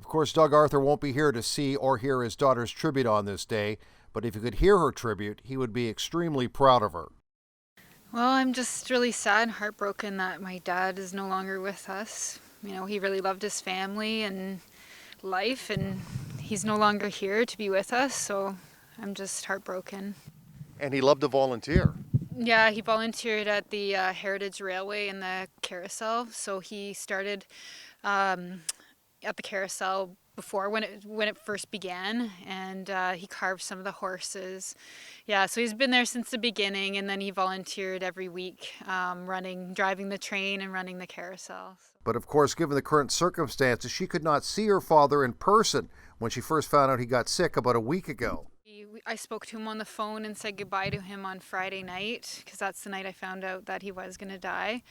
Of course, Doug Arthur won't be here to see or hear his daughter's tribute on this day, but if he could hear her tribute, he would be extremely proud of her. Well, I'm just really sad and heartbroken that my dad is no longer with us. You know, he really loved his family and life, and he's no longer here to be with us, so I'm just heartbroken. And he loved to volunteer. Yeah, he volunteered at the Heritage Railway in the carousel, so he started at the carousel before when it first began, and he carved some of the horses. Yeah, so he's been there since the beginning, and then he volunteered every week, driving the train and running the carousel. But of course, given the current circumstances, she could not see her father in person when she first found out he got sick about a week ago. I spoke to him on the phone and said goodbye to him on Friday night, because that's the night I found out that he was going to die.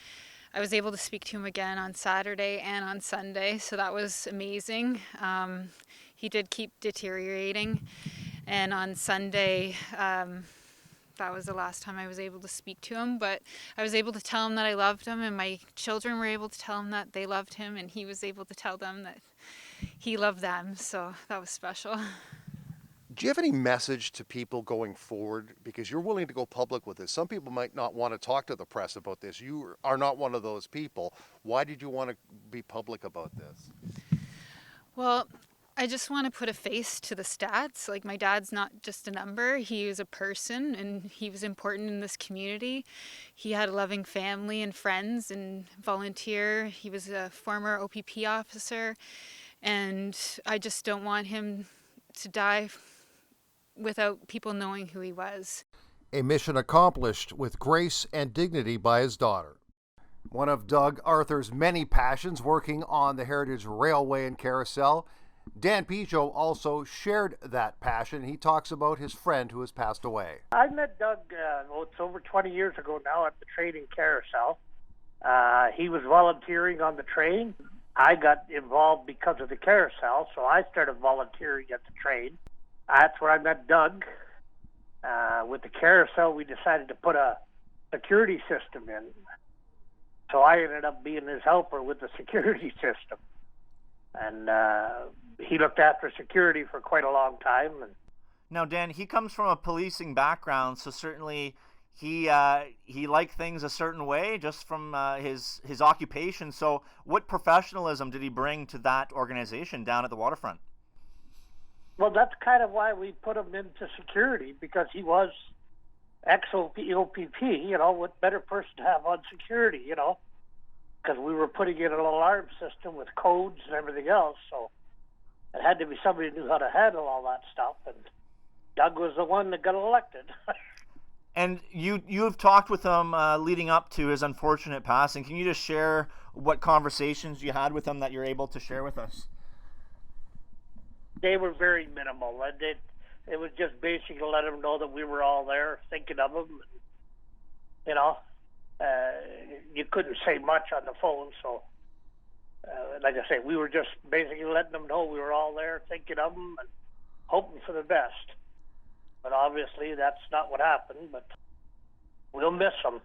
I was able to speak to him again on Saturday and on Sunday, so that was amazing. He did keep deteriorating, and on Sunday, that was the last time I was able to speak to him, but I was able to tell him that I loved him, and my children were able to tell him that they loved him, and he was able to tell them that he loved them, so that was special. Do you have any message to people going forward? Because you're willing to go public with this. Some people might not want to talk to the press about this. You are not one of those people. Why did you want to be public about this? Well, I just want to put a face to the stats. Like, my dad's not just a number. He was a person, and he was important in this community. He had a loving family and friends and volunteer. He was a former OPP officer, and I just don't want him to die without people knowing who he was. A mission accomplished with grace and dignity by his daughter. One of Doug Arthur's many passions, working on the Heritage Railway and Carousel. Dan Pichot also shared that passion. He talks about his friend who has passed away. I met Doug, it's over 20 years ago now, at the train and carousel. He was volunteering on the train. I got involved because of the carousel, so I started volunteering at the train. That's where I met Doug. With the carousel, we decided to put a security system in. So I ended up being his helper with the security system. And he looked after security for quite a long time. And now, Dan, he comes from a policing background, so certainly he liked things a certain way just from his occupation. So what professionalism did he bring to that organization down at the waterfront? Well, that's kind of why we put him into security, because he was ex-OPP, you know, what better person to have on security, you know, because we were putting in an alarm system with codes and everything else, so it had to be somebody who knew how to handle all that stuff, and Doug was the one that got elected. And you have talked with him leading up to his unfortunate passing. Can you just share what conversations you had with him that you're able to share with us? They were very minimal. It was just basically to let him know that we were all there thinking of him. You know, you couldn't say much on the phone, so like I say, we were just basically letting them know we were all there thinking of him and hoping for the best. But obviously that's not what happened, but we'll miss him.